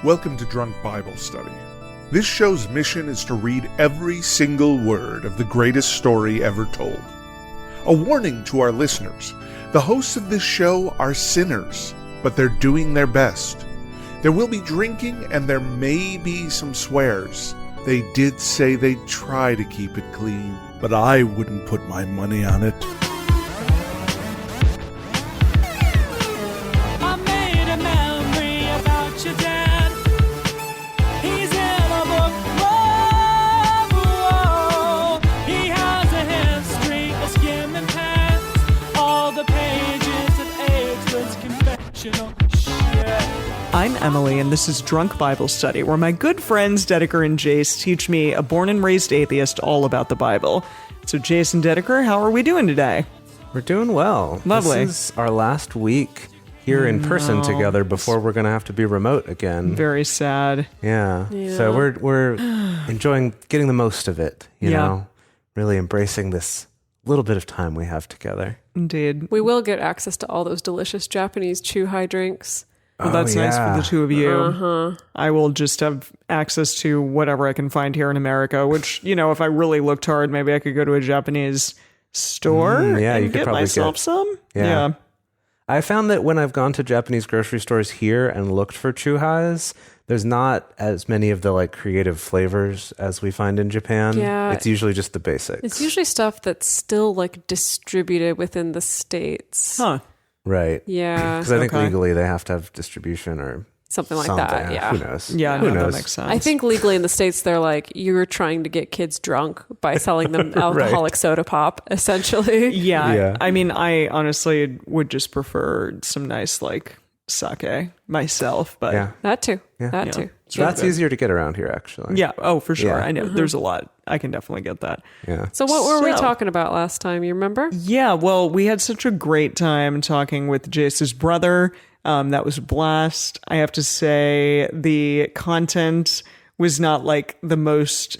Welcome to Drunk Bible Study. This show's mission is to read every single word of the greatest story ever told. A warning to our listeners, the hosts of this show are sinners, but they're doing their best. There will be drinking and there may be some swears. They did say they'd try to keep it clean, but I wouldn't put my money on it. I made a memory about your dad. He's in a book. Whoa, whoa. He has a history of skimming past all the pages of ageless confessional shit. I'm Emily, and this is Drunk Bible Study, where my good friends Dedeker and Jace teach me, a born-and-raised atheist, all about the Bible. So, Jace and Dedeker, how are we doing today? We're doing well. Lovely. This is our last week here in person together before we're going to have to be remote again. Very sad. Yeah. So we're enjoying getting the most of it, you Yeah. know, really embracing this little bit of time we have together. Indeed. We will get access to all those delicious Japanese chu-hai drinks. Well, that's nice for the two of you. Uh-huh. I will just have access to whatever I can find here in America, which, you know, if I really looked hard, maybe I could go to a Japanese store yeah, and you could get probably myself get- some. Yeah. I found that when I've gone to Japanese grocery stores here and looked for chu-hais, there's not as many of the like creative flavors as we find in Japan. Yeah. It's usually just the basics. It's usually stuff that's still like distributed within the States. Huh. Right. Yeah. Because I think Okay. legally they have to have distribution or Something like that, yeah. Who knows? Yeah, Who no, knows? that makes sense. I think legally in the States, they're like, you're trying to get kids drunk by selling them alcoholic soda pop, essentially. Yeah. I mean, I honestly would just prefer some nice, like, sake myself, but Yeah. That too. Yeah. That Yeah. too. So that's easier to get around here, actually. yeah. Oh, for sure. Yeah. I know. There's a lot. I can definitely get that. Yeah. So what were we So- talking about last time? You remember? Yeah. Well, we had such a great time talking with Jace's brother. That was a blast. I have to say the content was not like the most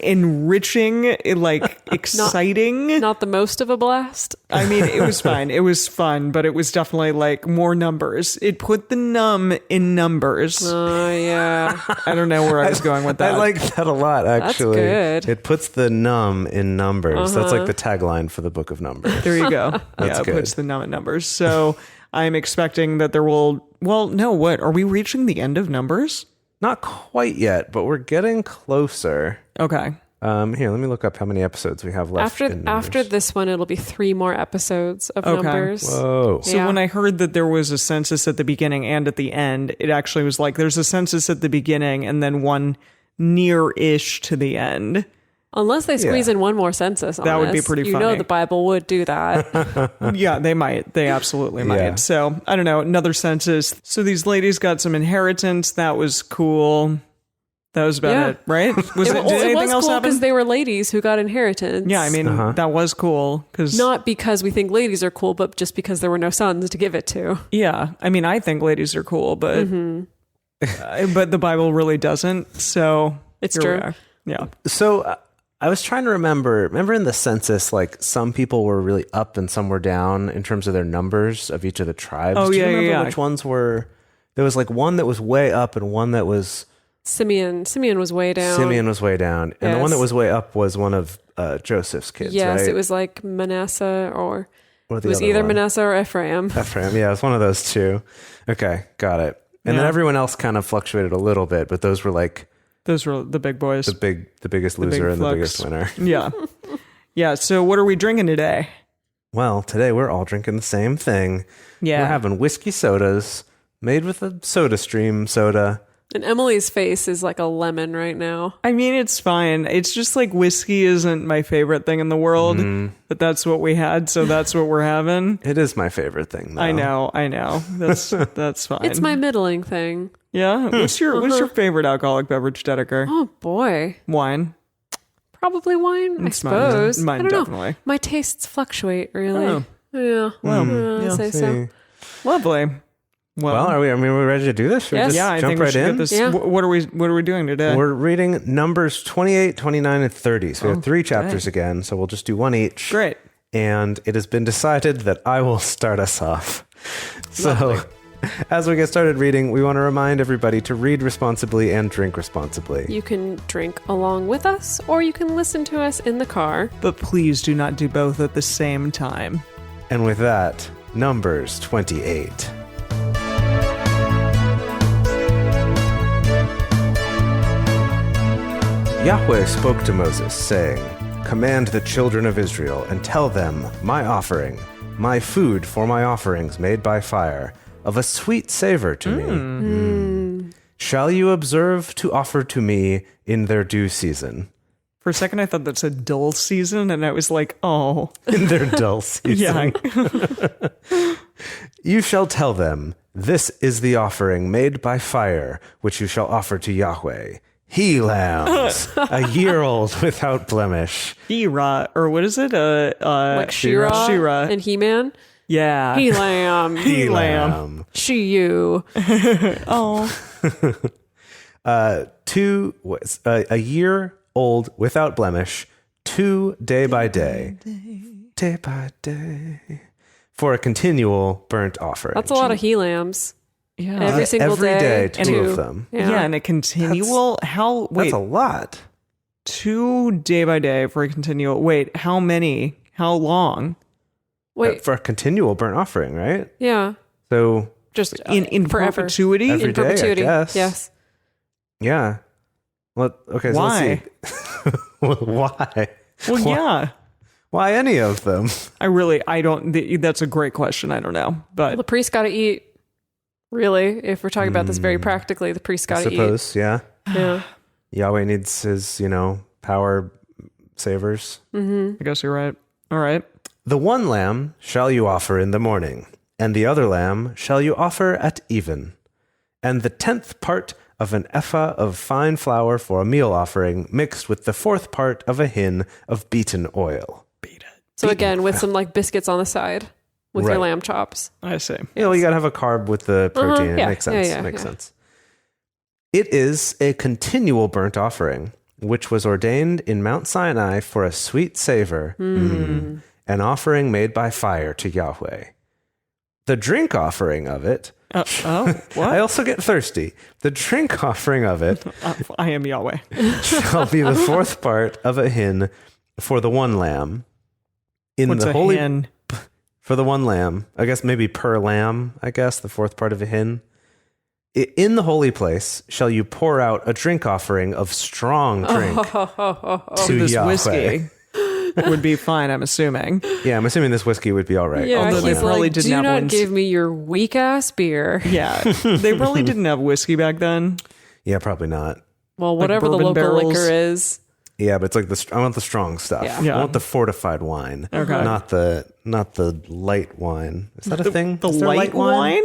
enriching, like exciting. Not the most of a blast. I mean, it was fine. It was fun, but it was definitely like more numbers. It put the num in numbers. Oh, yeah. I don't know where I was going with that. I like that a lot, actually. good. It puts the num in numbers. That's like the tagline for the book of Numbers. There you go. That's yeah, it good. puts the num in numbers. So I'm expecting that there will. Well, no. What are we reaching the end of numbers? Not quite yet, but we're getting closer. Okay. Here, let me look up how many episodes we have left. in After Numbers. this one, it'll be 3 more episodes of Okay. numbers. Whoa. So Yeah. when I heard that there was a census at the beginning and at the end, it actually was like there's a census at the beginning and then one near-ish to the end. Unless they squeeze Yeah. in one more census on That would be this. pretty You know funny. the Bible would do that. Yeah, they might. They absolutely might. Yeah. So I don't know. Another census. So these ladies got some inheritance. That was cool. That was about Yeah. it, right? Was It did was anything else cool happen? because they were ladies who got inheritance. Yeah, I mean that was cool because Not because we think ladies are cool, but just because there were no sons to give it to. yeah, I mean I think ladies are cool, but but the Bible really doesn't. So It's here we true. are. Yeah. So I was trying to remember in the census, like some people were really up and some were down in terms of their numbers of each of the tribes. Oh, Do you yeah, remember yeah. which ones were? There was like one that was way up and one that was Simeon was way down. Simeon was way down, and the one Yes. that was way up was one of Joseph's kids. Yes, right? it was like Manasseh or Or it the was other either one? Manasseh or Ephraim. Ephraim. Yeah, it was one of those two. Okay, got it. And then Yeah. everyone else kind of fluctuated a little bit, but those were like Those were the big boys. the biggest loser big and the flux. biggest winner. Yeah. Yeah. So what are we drinking today? Well, today we're all drinking the same thing. Yeah. We're having whiskey sodas made with a Soda Stream soda. And Emily's face is like a lemon right now. I mean, it's fine. It's just like whiskey isn't my favorite thing in the world, but that's what we had, so that's what we're having. It is my favorite thing, though. I know. That's fine. It's my middling thing. yeah. What's your favorite alcoholic beverage, Dedeker? Oh boy. Wine. Probably wine, I It's mine. suppose. Mine I don't definitely. know. My tastes fluctuate, really. Oh. Yeah. Well, I'd say so. See. Lovely. Well, are we ready to do this? Should we Yes. just yeah, I jump think we right should in? get this. Yeah. What are we doing today? We're reading Numbers 28, 29, and 30. So we have 3 chapters again, so we'll just do one each. Great. And it has been decided that I will start us off. So As we get started reading, we want to remind everybody to read responsibly and drink responsibly. You can drink along with us, or you can listen to us in the car. But please do not do both at the same time. And with that, Numbers 28. Yahweh spoke to Moses, saying, "Command the children of Israel, and tell them, my offering, my food for my offerings made by fire, of a sweet savor to me, shall you observe to offer to me in their due season." For a second, I thought that said dull season, and I was like, oh. In their dull season. Yeah. You shall tell them, "This is the offering made by fire, which you shall offer to Yahweh. He lambs, a year old without blemish." Shira, or what is it? Like She-Ra She-Ra. and He-Man. Yeah. He lamb. He lamb. She you. Oh. A year old without blemish, 2 day by day, for a continual burnt offering. That's a lot of he lambs. Yeah. Every single Every day, two two of them. Yeah, and a continual, That's a lot. 2 day by day for a continual, how many? How long? Wait, For a continual burnt offering, right? yeah. So, Just In forever. perpetuity? Every In day, I perpetuity. guess. Yes. yeah. Well, okay, so Why? let's see. Why? Well, yeah. Why any of them? That's a great question. I don't know. Well, But the priest got to eat. Really, if we're talking about this very practically, the priest I got to eat. suppose, yeah. Yeah. Yahweh needs his, power savers. I guess you're right. All right. The one lamb shall you offer in the morning, and the other lamb shall you offer at even, and the 10th part of an ephah of fine flour for a meal offering, mixed with the 4th part of a hin of beaten oil. So again, with some like biscuits on the side with your Right. lamb chops. I see. You gotta have a carb with the protein. yeah, It makes sense. yeah, makes yeah. sense. It is a continual burnt offering, which was ordained in Mount Sinai for a sweet savor, an offering made by fire to Yahweh. The drink offering of it. What? I also get thirsty. The drink offering of it I am Yahweh. shall be the 4th part of a hin for the one lamb. In What's the a holy hen? for the one lamb, I guess maybe per lamb, the 4th part of a hin. In the holy place shall you pour out a drink offering of strong drink to This Yahweh. whiskey would be fine, I'm assuming. Yeah, I'm assuming this whiskey would be all right. Yeah, Although they he's probably like, didn't do have not ones- give me your weak ass beer. Yeah. They probably didn't have whiskey back then. Yeah, probably not. Well, whatever the bourbon local barrels. liquor is. Yeah, but it's like I want the strong stuff. Yeah. Yeah. I want the fortified wine. Okay. Not the light wine. Is that a thing? The Is there light wine?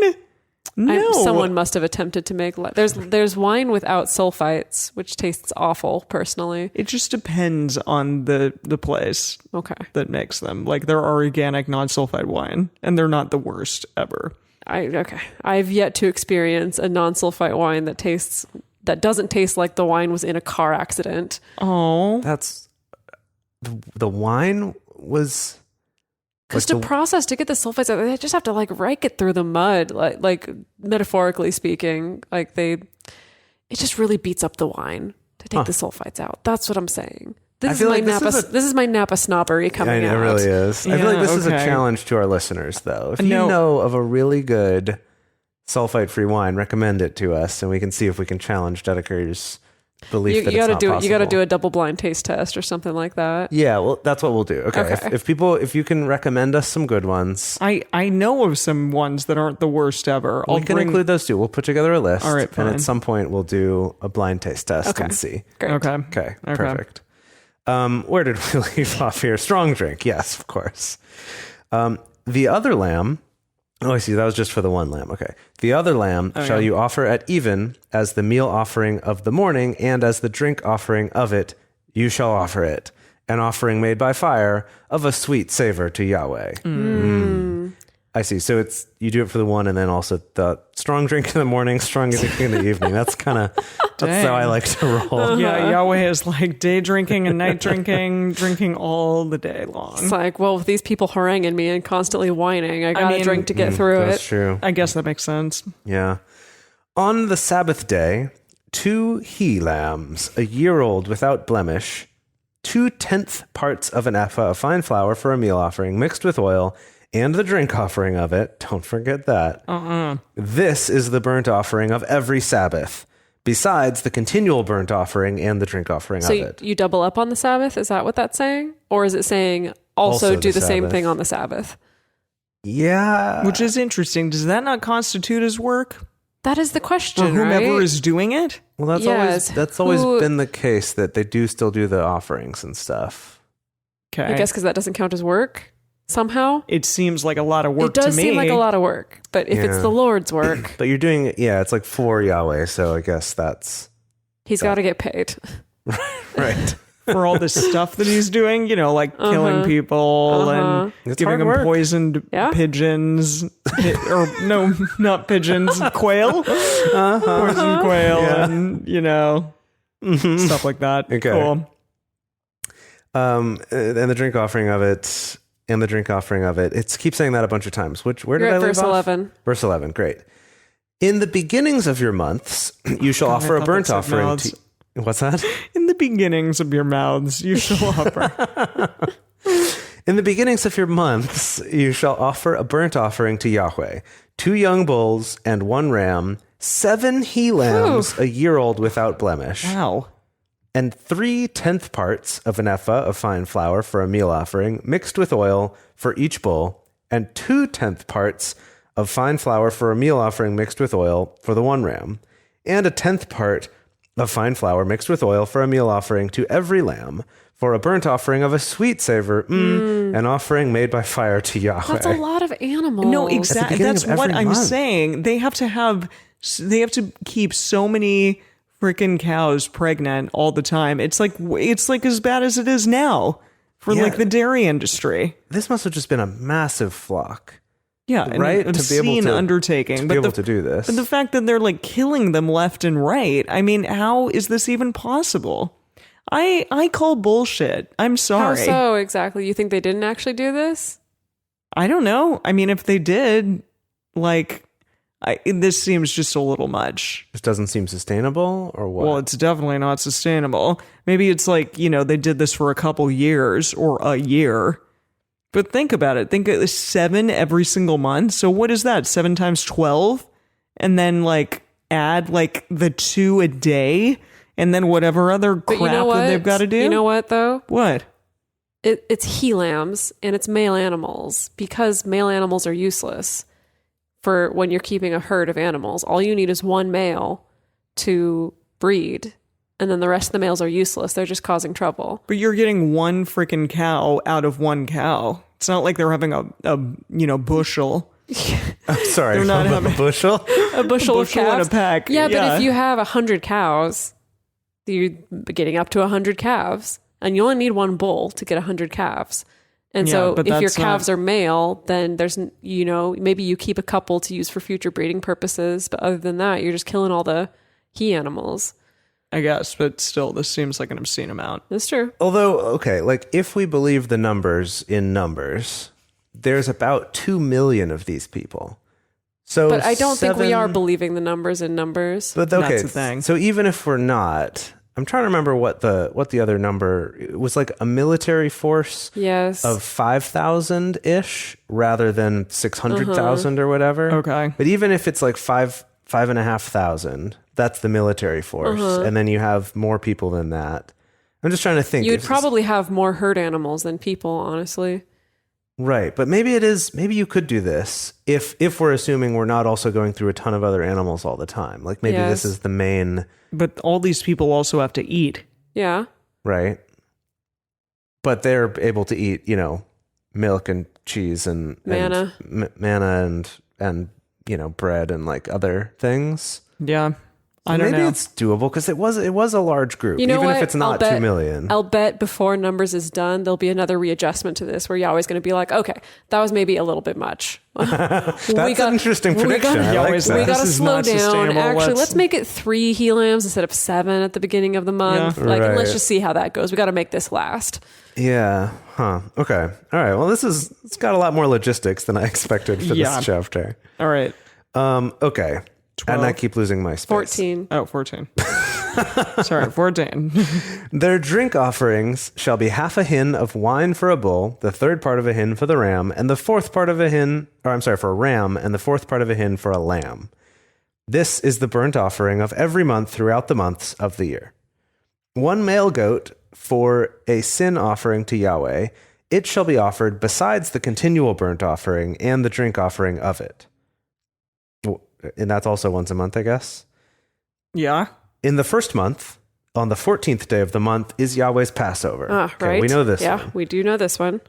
No. Someone must have attempted to make. There's wine without sulfites, which tastes awful. Personally, It just depends on the place okay. that makes them. Like there are organic non-sulfite wine, and they're not the worst ever. I've yet to experience a non-sulfite wine that doesn't taste like the wine was in a car accident. Oh. That's the wine was Because like to process to get the sulfites out, they just have to like rake it through the mud, like metaphorically speaking. It just really beats up the wine to take the sulfites out. That's what I'm saying. This is my Napa snobbery coming it out. really is. I feel like Yeah, this is a okay. challenge to our listeners, though. If you No. know of a really good sulfite-free wine, recommend it to us, and we can see if we can challenge Dedeker's belief that You it's got to not do it. You got to possible. do a double blind taste test or something like that. Yeah, well, that's what we'll do. Okay. Okay. If you can recommend us some good ones, I know of some ones that aren't the worst ever. we can include those too. We'll put together a list. All right, and fine. at some point we'll do a blind taste test Okay. and see. Great. Okay. Okay, perfect. Where did we leave off here? Strong drink. Yes, of course. The other lamb. Oh, I see. That was just for the one lamb. Okay. The other lamb shall you offer at even as the meal offering of the morning, and as the drink offering of it, you shall offer it, an offering made by fire of a sweet savor to Yahweh. I see. So you do it for the one, and then also the strong drink in the morning, strong drink in the evening. That's how I like to roll. Yeah, Yahweh is like day drinking and night drinking all the day long. It's like, well, with these people haranguing me and constantly whining, I got to drink to get through it. That's true. I guess that makes sense. Yeah. On the Sabbath day, 2 he-lambs, a year old without blemish, 2/10 parts of an ephah of fine flour for a meal offering mixed with oil, and the drink offering of it. Don't forget that. This is the burnt offering of every Sabbath, besides the continual burnt offering and the drink offering of it. So you double up on the Sabbath? Is that what that's saying? Or is it saying also do the same Sabbath. thing on the Sabbath? Yeah. Which is interesting. Does that not constitute as work? That is the question, For whomever right? is doing it? Well, Yes. that's always been the case, that they do still do the offerings and stuff. Okay. I guess because that doesn't count as work somehow. It seems like a lot of work It does to me. seem like a lot of work. But if it's Yeah. the Lord's work, But you're doing it, it's like for Yahweh, so I guess that's he's got to get paid. right. For all this stuff that he's doing, like killing people and It's giving hard them work. poisoned Yeah. pigeons. Or no, not pigeons, quail. Poisoned quail and, stuff like that. Okay. Cool. And the drink offering of it, It keeps saying that a bunch of times. Where You're did I at leave verse off? 11. Verse 11, great. In the beginnings of your months, you shall offer a thought burnt that said offering mouths. to... What's that? In the beginnings of your mouths, you shall offer. In the beginnings of your months, you shall offer a burnt offering to Yahweh, 2 young bulls and 1 ram, 7 he-lambs, a year old without blemish, Wow. and 3/10 parts of an ephah of fine flour for a meal offering, mixed with oil for each bull, and 2/10 parts of fine flour for a meal offering mixed with oil for the 1 ram, and 1/10 part of fine flour mixed with oil for a meal offering to every lamb, for a burnt offering of a sweet savor, an offering made by fire to Yahweh. That's a lot of animals. No, exactly. beginning That's of what every I'm month. saying. They have to keep so many freaking cows pregnant all the time. It's like as bad as it is now for Yeah. like the dairy industry. This must have just been a massive flock, Yeah, and right? an To be able obscene to undertaking. to be able to do this. But the fact that they're like killing them left and right. I mean, how is this even possible? I call bullshit. I'm How sorry. so exactly? You think they didn't actually do this? I don't know. I mean, if they did, this seems just a little much. This doesn't seem sustainable, or what? Well, it's definitely not sustainable. Maybe it's like, they did this for a couple years or a year. But think about it. Think of 7 every single month. So what is that? 7 times 12? And then add the 2 a day and then whatever other But crap you know what? that they've got to do. You know what, though? What? It's he-lambs and it's male animals because male animals are useless for when you're keeping a herd of animals. All you need is 1 male to breed, and then the rest of the males are useless. They're just causing trouble. But you're getting 1 freaking cow out of 1 cow. It's not like they're having a bushel. I'm sorry, they're not a having- bushel? A bushel of bushel and calves. a pack. Yeah, Yeah. but if you have 100 cows, you're getting up to 100 calves, and you only need 1 bull to get 100 calves. And Yeah, so but if your that's calves not- are male, then there's, maybe you keep a couple to use for future breeding purposes. But other than that, you're just killing all the he animals. I guess, but still, this seems like an obscene amount. That's true. Although, okay, if we believe the numbers in numbers, there's about 2 million of these people. So, But I don't think we 7 are believing the numbers in numbers. But okay, That's the thing. So even if we're not, I'm trying to remember what the other number, it was, like a military force Yes. of 5,000 ish rather than 600,000 or whatever. Okay. But even if it's like 5,500, that's the military force, and then you have more people than that. I'm just trying to think. You'd If it's- probably have more herd animals than people, honestly. right, but maybe you could do this if we're assuming we're not also going through a ton of other animals all the time. Like maybe Yes. this is the main, But all these people also have to eat. Yeah. right? But they're able to eat, milk and cheese and Manna. manna and bread and like other things. Yeah. I don't Maybe know. it's doable because it was a large group, You know even what? if it's not 2 million. I'll bet before Numbers is done, there'll be another readjustment to this where Yahweh's going to be like, okay, that was maybe a little bit much. That's an interesting prediction. I like Yahweh's that. We got This to is slow not down. sustainable. Actually, Let's- let's make it 3 he-lambs instead of 7 at the beginning of the month. Yeah. And let's Right. just see how that goes. We got to make this last. Yeah. Huh. Okay. All right. Well, it's got a lot more logistics than I expected for Yeah. this chapter. All right. Okay. 12. And I keep losing my space. 14. Oh, 14. Sorry, 14. Their drink offerings shall be half a hin of wine for a bull, the third part of a hin for the ram, and the fourth part of a hin, for a ram, and the fourth part of a hin for a lamb. This is the burnt offering of every month throughout the months of the year. 1 male goat for a sin offering to Yahweh, it shall be offered besides the continual burnt offering and the drink offering of it. And that's also once a month, I guess. Yeah. In the first month, on the 14th day of the month, is Yahweh's Passover. Okay, Right. we know this Yeah, one. we do know this one.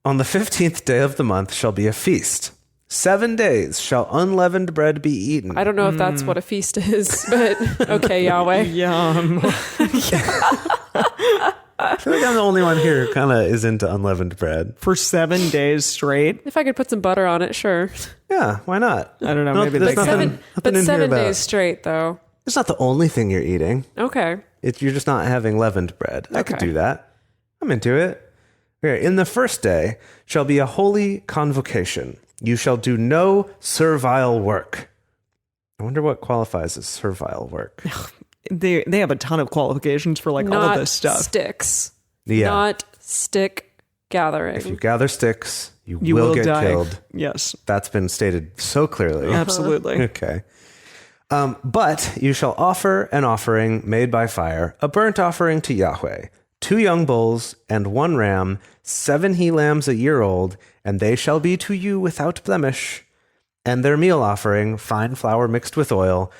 On the 15th day of the month shall be a feast. 7 days shall unleavened bread be eaten. I don't know if that's what a feast is, but okay, Yahweh. Yum. I feel like I'm the only one here who kind of is into unleavened bread. For 7 days straight. If I could put some butter on it, sure. Yeah, why not? I don't know. No, Maybe there's they nothing- can. nothing But in here 7 about- days straight, though. It's not the only thing you're eating. Okay. You're just not having leavened bread. I could Okay. do that. I'm into it. Okay, in the first day shall be a holy convocation. You shall do no servile work. I wonder what qualifies as servile work. They have a ton of qualifications for like all Not of this stuff. sticks. Yeah. Not stick gathering. If you gather sticks, you, You will will get die. killed. Yes, That's been stated so clearly. absolutely. Okay. But you shall offer an offering made by fire, a burnt offering to Yahweh, 2 young bulls and 1 ram, 7 he-lambs a year old, and they shall be to you without blemish. And their meal offering, fine flour mixed with oil,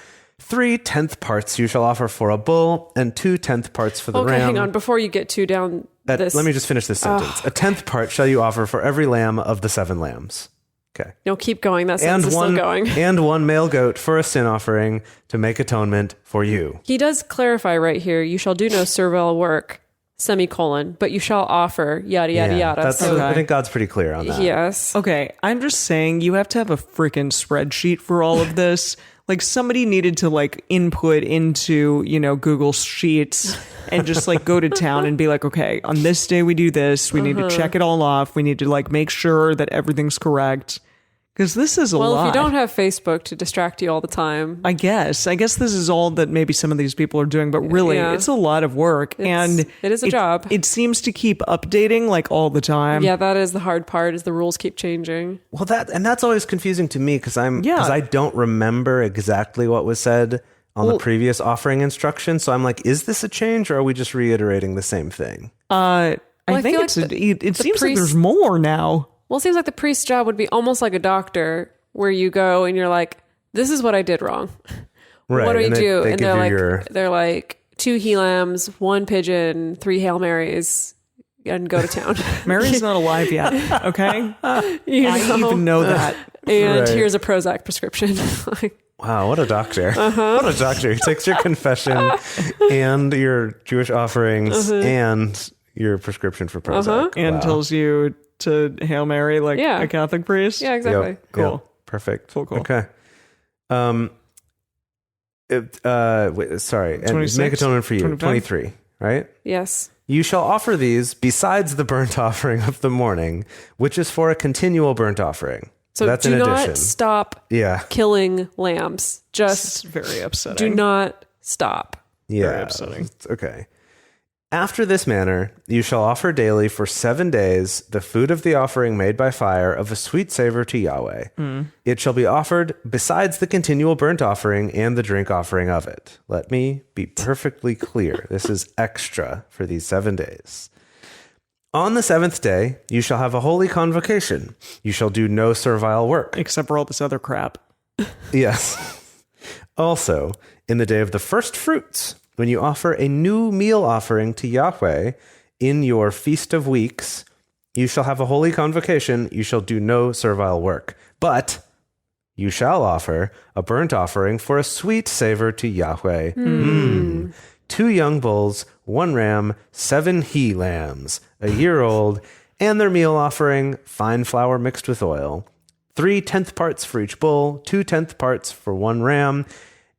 3/10 parts you shall offer for a bull, and 2/10 parts for the Okay, ram. hang on. Before you get too down this. Let me just finish this sentence. A 10th part shall you offer for every lamb of the 7 lambs. Okay. No, keep going. That sentence is still going. And 1 male goat for a sin offering to make atonement for you. He does clarify right here, you shall do no servile work, semicolon, but you shall offer, yada, yada, yada. That's, So, I think God's pretty clear on that. yes. Okay, I'm just saying you have to have a freaking spreadsheet for all of this. Like somebody needed to like input into, Google Sheets and just like go to town and be like, okay, on this day we do this. We need to check it all off. We need to like make sure that everything's correct. Because this is a lot. Well, if you don't have Facebook to distract you all the time, I guess this is all that maybe some of these people are doing, but really Yeah. it's a lot of work. And it is a job. It seems to keep updating like all the time. yeah, that is the hard part, is the rules keep changing. Well, that's always confusing to me because Yeah. I don't remember exactly what was said on the previous offering instruction. So I'm like, is this a change or are we just reiterating the same thing? I I think feel it's like it seems like priest- there's more now. Well, it seems like the priest's job would be almost like a doctor, where you go and you're like, this is what I did wrong. Right. What do we and do? They And give they're you like, your, they're like 2 he-lambs, 1 pigeon, 3 Hail Marys, and go to town. Mary's not alive yet. Okay, You I know? even know that. And Right. here's a Prozac prescription. Like, wow, what a doctor. What a doctor. He takes your confession and your Jewish offerings and your prescription for Prozac. And Wow. tells you to Hail Mary like Yeah. a Catholic priest. yeah, exactly. Yep, Cool. yep, perfect. Cool. Okay. Sorry. And 26? make atonement for you. 25? 23, right? Yes. You shall offer these besides the burnt offering of the morning, which is for a continual burnt offering. So that's do in not addition. stop Yeah. killing lambs. It's Just very upsetting. do not stop. Yeah. Very upsetting. Okay. After this manner, you shall offer daily for 7 days the food of the offering made by fire of a sweet savor to Yahweh. It shall be offered besides the continual burnt offering and the drink offering of it. Let me be perfectly clear. This is extra for these 7 days. On the 7th day, you shall have a holy convocation. You shall do no servile work. Except for all this other crap. Yes. Also, in the day of the first fruits, when you offer a new meal offering to Yahweh in your feast of weeks, you shall have a holy convocation. You shall do no servile work. But you shall offer a burnt offering for a sweet savor to Yahweh. 2 young bulls, 1 ram, 7 he lambs, a year old, and their meal offering, fine flour mixed with oil. 3 tenth parts for each bull, 2 tenth parts for 1 ram,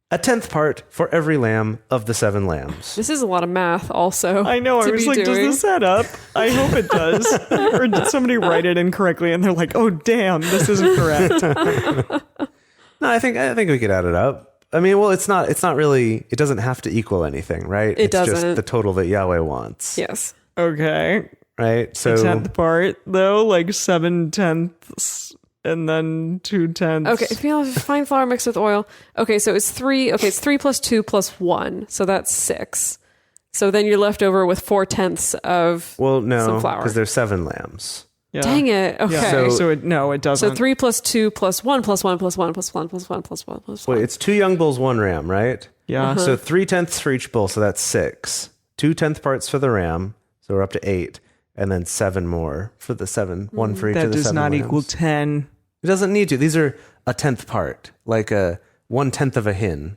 a 10th part for every lamb of the 7 lambs. This is a lot of math also. I know. I was like, does this add up? I hope it does. Or did somebody write it incorrectly and they're like, oh, damn, this isn't correct. No, I think we could add it up. I mean, well, it's not really, it doesn't have to equal anything, right? It doesn't. It's just the total that Yahweh wants. Yes. Okay. Right? So, A 10th part, though, like 7 tenths and then 2 tenths. Okay, fine flour mixed with oil. Okay, so it's 3. Okay, it's 3 plus 2 plus 1. So that's 6. So then you're left over with 4 tenths of well, no, some flour. because there's 7 lambs. Yeah. Dang it. Okay. Yeah. So it doesn't. So 3 plus 2 plus 1 plus 1 plus 1 plus 1 plus 1 plus 1 plus 1. Wait, it's 2 young bulls, 1 ram, right? Yeah. So 3 tenths for each bull, so that's 6. 2 tenth parts for the ram, so we're up to 8. And then 7 more for the 7. 1 for each That of the 7 does not lambs. equal 10. It doesn't need to. These are a 10th part, like a 1/10 of a hin.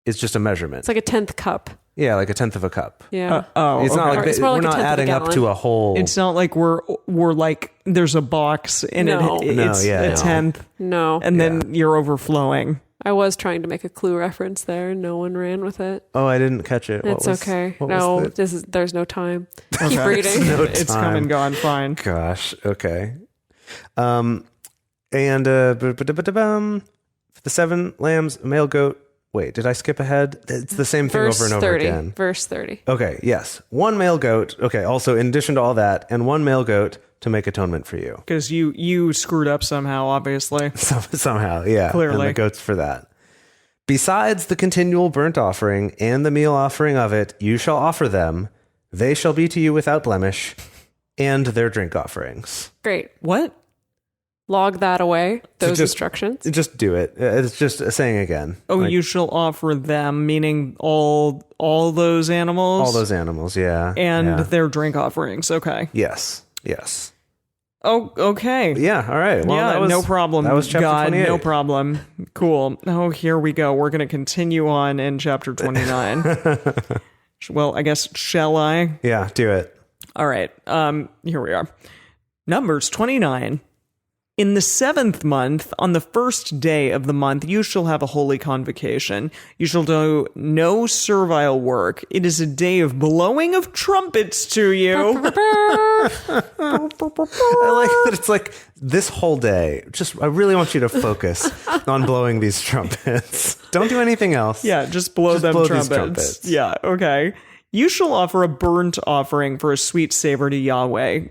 It's just a measurement. It's like a 10th cup. Yeah, like a 10th of a cup. Yeah. It's not like It's more we're like a not 10th of a adding up gallon. to a whole. It's not like we're like there's a box and No. it's a 10th No. and then you're overflowing. I was trying to make a clue reference there. No one ran with it. Oh, I didn't catch it. It's okay. No, there's no time. Keep reading. It's come time. and gone fine. Gosh. Okay. And for the 7 lambs, a male goat. Wait, did I skip ahead? It's the same thing Verse over and over 30. again. Verse 30. Okay. Yes. 1 male goat. Okay. Also, in addition to all that, and 1 male goat to make atonement for you. Because you screwed up somehow, obviously. Somehow, yeah. Clearly. And the goats for that. Besides the continual burnt offering and the meal offering of it, you shall offer them. They shall be to you without blemish, and their drink offerings. Great. What? Log that away. Those just- instructions. Just do it. It's just saying again. Oh, Like, you shall offer them, meaning all those animals? all those animals, yeah. And yeah. their drink offerings. Okay. Yes. Oh, okay. Yeah, all right. Well, yeah, that was, no problem. That was chapter God, 28. no problem. Cool. Oh, here we go. We're going to continue on in chapter 29. Well, I guess, shall I? Yeah, do it. All right. Here we are. Numbers 29. In the 7th month, on the 1st day of the month, you shall have a holy convocation. You shall do no servile work. It is a day of blowing of trumpets to you. I like that it's like this whole day. I really want you to focus on blowing these trumpets. Don't do anything else. Yeah, just blow Just them blow these trumpets. trumpets. Yeah, okay. You shall offer a burnt offering for a sweet savor to Yahweh.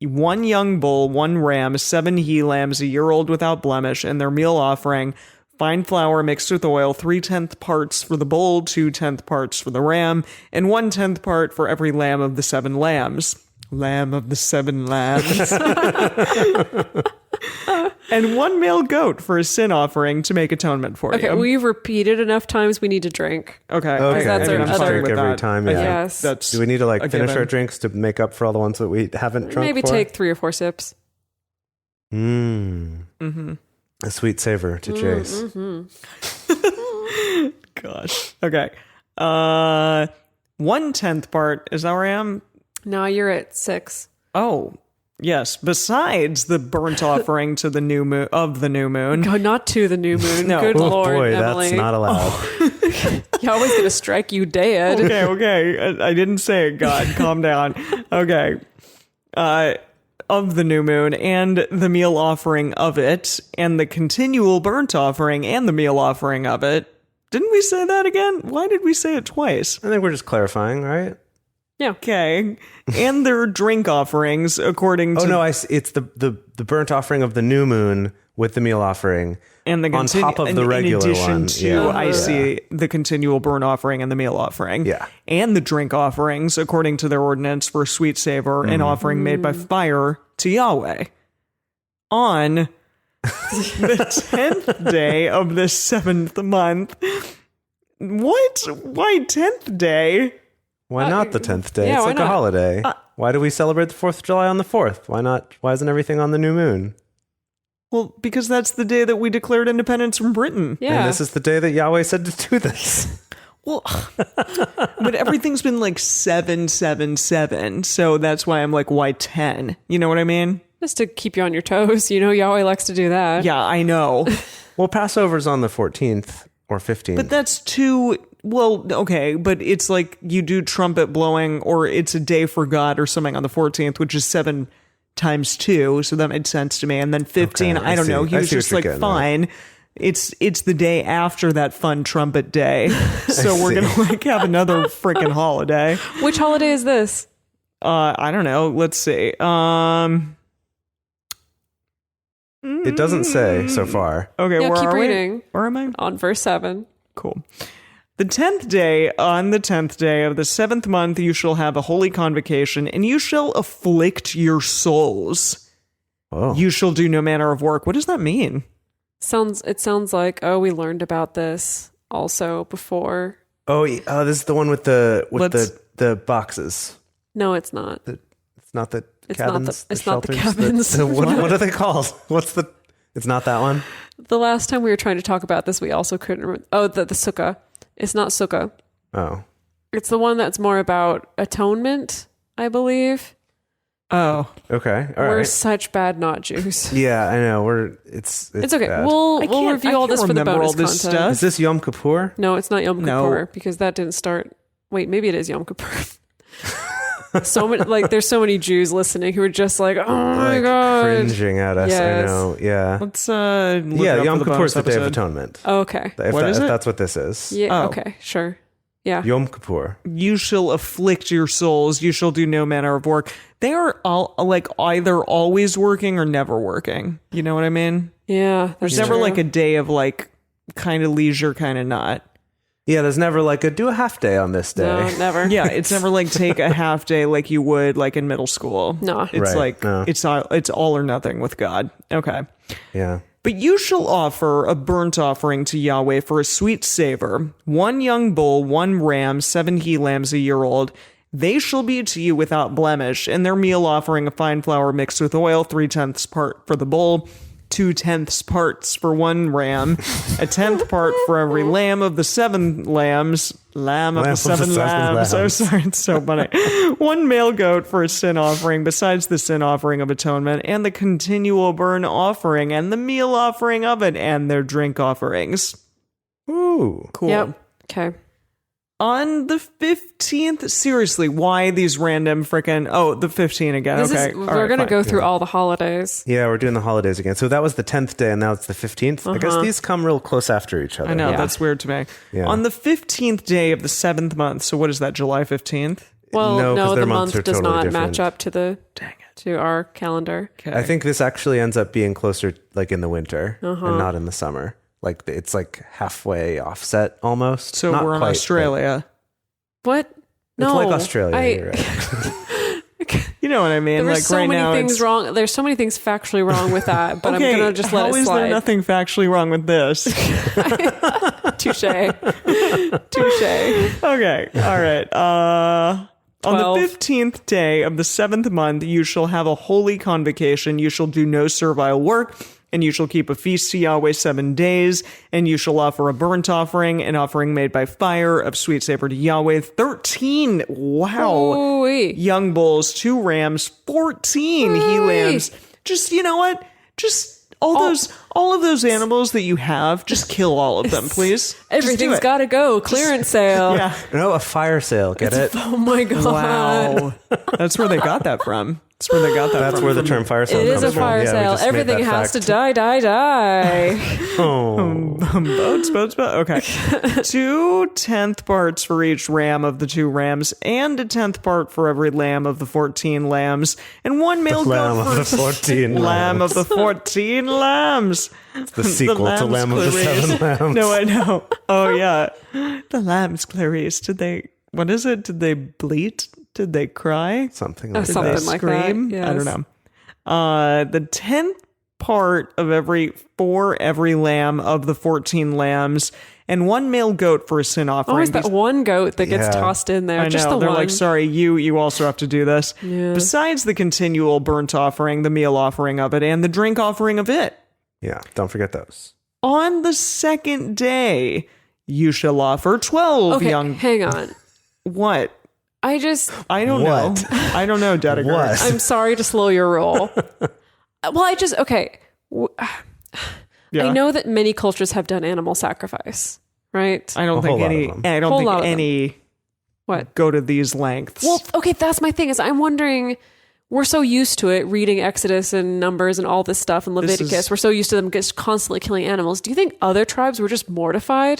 1 young bull, 1 ram, 7 he lambs, a year old without blemish, and their meal offering, fine flour mixed with oil, 3 tenth parts for the bull, 2 tenth parts for the ram, and 1 tenth part for every lamb of the 7 lambs. Lamb of the 7 lambs. And 1 male goat for a sin offering to make atonement for Okay, you. we've repeated enough times. We need to drink. Okay. Okay. That's our I'm other- fine drink with every that. time. I Yeah. think Yes. That's Do we need to a finish given. our drinks to make up for all the ones that we haven't drunk Maybe for? take 3 or 4 sips. Mm-hmm. A sweet savor to chase. Gosh. Okay. 1/10 part. Is that where I am? Now you're at 6. Oh, yes. Besides the burnt offering to the new moon of the new moon. Go not to the new moon. No. Good Oh Lord, boy, Emily. that's not allowed. Yahweh's going to strike you dead. Okay. I didn't say it, God. Calm down. Okay. Of the new moon and the meal offering of it and the continual burnt offering and the meal offering of it. Didn't we say that again? Why did we say it twice? I think we're just clarifying, right? Yeah. Okay. And their drink offerings according to Oh no, it's the burnt offering of the new moon with the meal offering. and the on top of the regular in addition one. to Yeah. I see the continual burnt offering and the meal offering. Yeah. And the drink offerings according to their ordinance for sweet savor and offering made by fire to Yahweh. On the 10th day of the 7th month. What? Why 10th day? Why not the 10th day? yeah, It's why like a not? holiday. Why do we celebrate the 4th of July on the 4th? Why not? Why isn't everything on the new moon? Well, because that's the day that we declared independence from Britain. Yeah. And this is the day that Yahweh said to do this. Well, but everything's been like 777, so that's why I'm like, why 10? You know what I mean? Just to keep you on your toes. You know, Yahweh likes to do that. Yeah, I know. Well, Passover's on the 14th or 15th. But that's too, well, okay, but it's like you do trumpet blowing, or it's a day for God or something on the 14th, which is 7 times 2, so that made sense to me. And then 15, Okay, I don't see. know, he I was see what just you're like, getting at. fine. It's the day after that fun trumpet day, so we're gonna like have another freaking holiday. Which holiday is this? I don't know. Let's see. It doesn't say so far. Okay, Yeah, where keep are reading. we? Where am I? On verse 7. Cool. The 10th day, on the 10th day of the 7th month, you shall have a holy convocation, and you shall afflict your souls. Oh. You shall do no manner of work. What does that mean? It sounds like, we learned about this also before. Oh, this is the one with the Let's- the boxes. No, it's not. It's not the It's not cabins. the- it's not the shelters, cabins. what are they called? It's not that one. The last time we were trying to talk about this, we also couldn't remember. Oh, the sukkah. It's not sukkah. Oh, It's the one that's more about atonement, I believe. Oh, okay, all We're right. such bad not Jews. Yeah, I know. It's It's okay. bad. We'll I can't review all this for the remember bonus all this content. stuff. Is this Yom Kippur? No, it's not Yom No. Kippur because that didn't start. Wait, maybe it is Yom Kippur. There's so many Jews listening who are just like, oh my Like god. cringing at us. Yes. I know. Yeah. let's look Yeah, it up Yom for the Kippur bonus is the Day of episode. Atonement. Oh, okay. If, What is if it? that's what this is. Yeah. Oh. Okay. Sure. Yeah. Yom Kippur. You shall afflict your souls. You shall do no manner of work. They are all like either always working or never working. You know what I mean? Yeah. There's never like a day of like kind of leisure, kind of not. Yeah, there's never like do a half day on this day. No, never. Yeah, it's never like take a half day like you would like in middle school. No. It's Right, like no. it's all or nothing with God. Okay. Yeah. But you shall offer a burnt offering to Yahweh for a sweet savor, 1 young bull, 1 ram, 7 he lambs a year old. They shall be to you without blemish, and their meal offering of fine flour mixed with oil, 3/10 part for the bull, 2/10 parts for 1 ram, 1/10 part for every lamb of the 7 lambs. Lamb of the 7 lambs. Oh, sorry, it's so funny. 1 male goat for a sin offering, besides the sin offering of atonement, and the continual burnt offering, and the meal offering of it, and their drink offerings. Ooh. Cool. Yep. Okay. On the 15th, seriously, why these random frickin' the 15 again? Okay. We're going to go through all the holidays. Yeah, we're doing the holidays again. So that was the 10th day, and now it's the 15th. I guess these come real close after each other. I know, Yeah. that's weird to me. Yeah. On the 15th day of the 7th month, so what is that, July 15th? Well, No, 'cause no, their the months month are does totally not different. match up to to our calendar. Okay. I think this actually ends up being closer like in the winter and not in the summer. Like it's like halfway offset almost. so. Not We're in quite, Australia. What? but No. It's like Australia. You're right. You know what I mean? There were Like so right many now, things it's wrong. There's so many things factually wrong with that, but okay, I'm going to just let how it is there slide. nothing factually wrong with this? Touche. Touche. Okay, all right. On the 12. 15th day of the 7th month, you shall have a holy convocation. You shall do no servile work, and you shall keep a feast to Yahweh 7 days, and you shall offer a burnt offering, an offering made by fire of sweet savor to Yahweh. 13, wow, Ooh-wee. young bulls, 2 rams, 14 he lambs. Just, you know what? Just all of those animals that you have, just kill all of them, please. Just do Everything's it. got to go. Clearance sale. Yeah. No, a fire sale. Get it? Oh my God. Wow. That's where they got that from. That's where they got that That's from. where the term fire sale It comes is a from. fire Yeah, we sale. just made Everything that has to fact. die. Oh. Boats. Okay. 2/10 parts for each ram of the 2 rams, and a 10th part for every lamb of the 14 lambs, and 1 male Lamb goat of the for 14 lamb lambs. of the 14 lambs. The sequel to lambs Lamb of the Clarice. 7 Lambs. No, I know. Oh yeah, the lambs, Clarice. Did they? What is it? Did they bleat? Did they cry? Something like Something that. They like scream? that, I don't yes. know. The 10th part of every lamb of the 14 lambs, and 1 male goat for a sin offering. Always that one goat that gets Yeah. tossed in there. I Just know. the They're one. like, sorry, you also have to do this. Yeah. Besides the continual burnt offering, the meal offering of it, and the drink offering of it. Yeah, don't forget those. On the second day, you shall offer 12 Okay, young... hang on. What? I don't know. What? I don't know, Dedeker. What? I'm sorry to slow your roll. Well, okay. Yeah. I know that many cultures have done animal sacrifice, right? I don't A think whole lot any... of them. I don't Whole think lot of them. any What? go to these lengths. Well, okay, that's my thing is I'm wondering, we're so used to it, reading Exodus and Numbers and all this stuff and Leviticus. We're so used to them just constantly killing animals. Do you think other tribes were just mortified?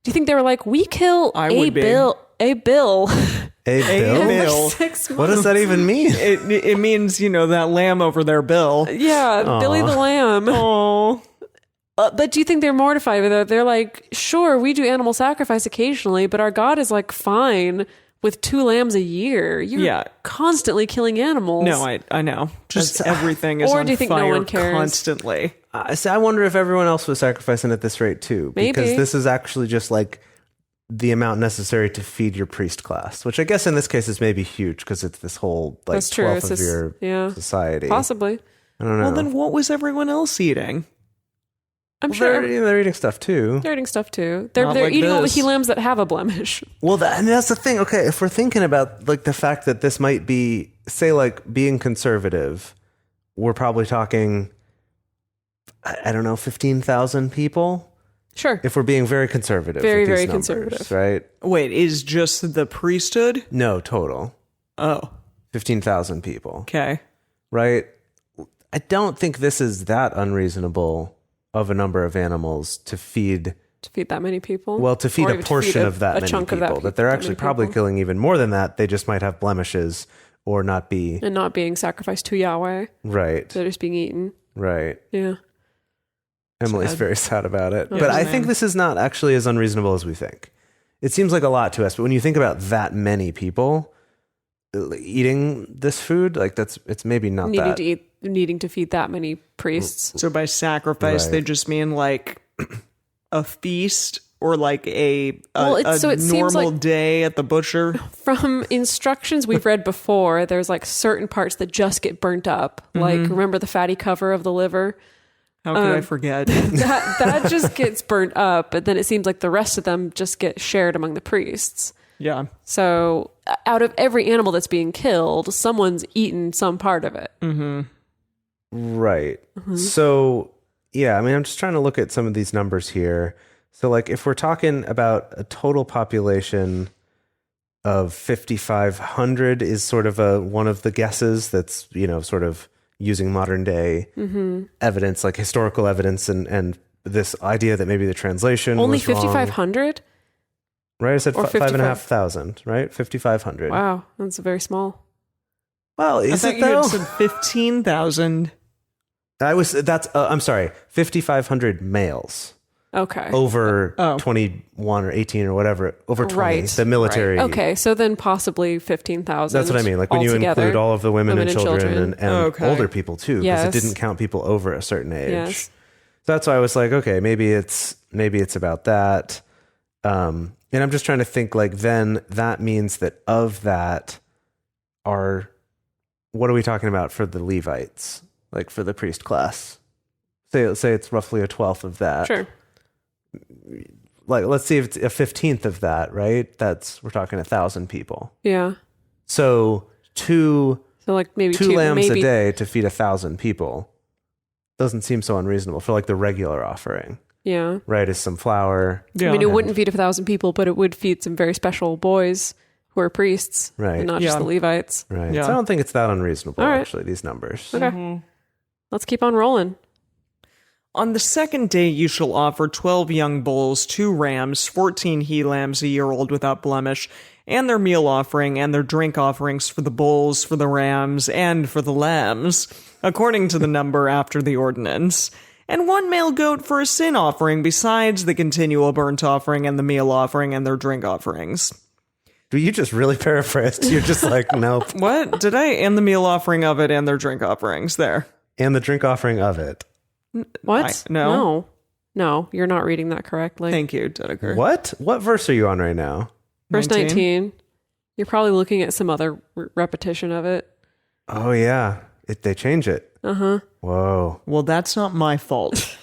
Do you think they were like, we kill I a would be. bill A bill? bill. 6 months? What does that even mean? It means, that lamb over their bill. Yeah, Billy the Lamb. Oh. But do you think they're mortified with it? They're like, sure, we do animal sacrifice occasionally, but our God is like fine with 2 lambs a year. You're constantly killing animals. No, I know. Just everything is Or on do you think no fire one cares? constantly. I wonder if everyone else was sacrificing at this rate too. Because Maybe. this is actually just like the amount necessary to feed your priest class, which I guess in this case is maybe huge because it's this whole like That's true. 12th It's of this- your society. Possibly. I don't know. Well, then what was everyone else eating? I'm Well, sure they're eating stuff too. they're eating stuff too. They're Not like eating all the this. he lambs that have a blemish. Well, and that's the thing. Okay, if we're thinking about like the fact that this might be, say, like being conservative, we're probably talking, I don't know, 15,000 people. Sure. If we're being very conservative, Very, with these very numbers, conservative. right? Wait, is just the priesthood? No, total Oh, 15,000 people, okay. right? I don't think this is that unreasonable of a number of animals to feed. To feed that many people. Well, to feed Or a even to portion feed of that many chunk people. of That they're that actually many probably people. killing even more than that. They just might have blemishes or not be And not being sacrificed to Yahweh. right. They're just being eaten. Right. Yeah. Emily's Sad. very sad about it. Yeah, but I man. think this is not actually as unreasonable as we think. It seems like a lot to us, but when you think about that many people eating this food, like it's maybe not that. Needing to feed that many priests. So by sacrifice, Right. they just mean like a feast or like a So it seems normal like- day at the butcher. From instructions we've read before, there's like certain parts that just get burnt up. Like remember the fatty cover of the liver? How could I forget? That just gets burnt up, but then it seems like the rest of them just get shared among the priests. Yeah. So out of every animal that's being killed, someone's eaten some part of it. Right. So, yeah, I mean, I'm just trying to look at some of these numbers here. So, like, if we're talking about a total population of 5,500 is sort of one of the guesses that's, sort of using modern day evidence, like historical evidence, and this idea that maybe the translation Only was wrong. 5,500? Right? I said Or 5,500, right? 5,500. Wow, that's very small. Well, I is thought it you though? had said 15,000. I'm sorry, 5,500 males Okay. over Oh. 21 or 18 or whatever, over 20, Right. the military. Right. Okay, so then possibly 15,000. That's what I mean. Like when you altogether. include all of the women and children and Okay. older people too, because Yes. it didn't count people over a certain age. Yes. So that's why I was like, okay, maybe it's about that. And I'm just trying to think like then that means that of that what are we talking about for the Levites? Like for the priest class? Say it's roughly a 12th of that. Sure. Like let's see if it's a 15th of that, right? We're talking 1,000 people. Yeah. So So like maybe two lambs maybe, a day to feed 1,000 people doesn't seem so unreasonable for like the regular offering, Yeah. right? Is some flour, Yeah. I mean, it wouldn't feed 1,000 people, but it would feed some very special boys who are priests, Right. And not just Yeah. the Levites. right? Yeah. So I don't think it's that unreasonable, All right. actually. These numbers. Okay. Let's keep on rolling. On the second day, you shall offer 12 young bulls, 2 rams, 14 he lambs a year old without blemish, and their meal offering and their drink offerings for the bulls, for the rams, and for the lambs, according to the number after the ordinance, and 1 male goat for a sin offering, besides the continual burnt offering and the meal offering and their drink offerings. You just really paraphrased. You're just like, nope. What? Did I? And the meal offering of it and their drink offerings there. And the drink offering of it. What? No. No, you're not reading that correctly. Thank you, Dedeker. What? What verse are you on right now? Verse 19? 19. You're probably looking at some other repetition of it. Oh, yeah. They change it. Uh-huh. Whoa. Well, that's not my fault.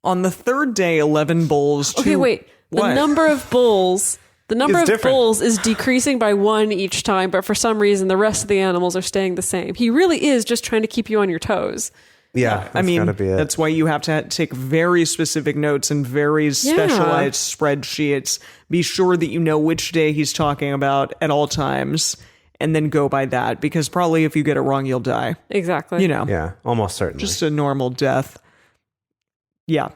On the third day, 11 bulls. Okay, wait. The What? number of bulls. The number It's of different. bulls is decreasing by 1 each time, but for some reason the rest of the animals are staying the same. He really is just trying to keep you on your toes. Yeah, I mean, gotta be it. that's why you have to take very specific notes and very specialized spreadsheets. Be sure that you know which day he's talking about at all times, and then go by that, because probably if you get it wrong, you'll die. Exactly. You know, Yeah, almost certainly. just a normal death. Yeah.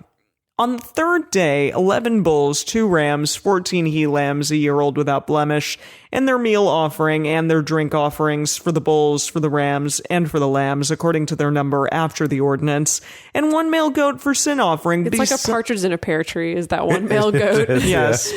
On the third day, 11 bulls, 2 rams, 14 he-lambs, a year old without blemish, and their meal offering and their drink offerings for the bulls, for the rams, and for the lambs, according to their number after the ordinance, and 1 male goat for sin offering. It's like a partridge in a pear tree is that one male goat. Yes.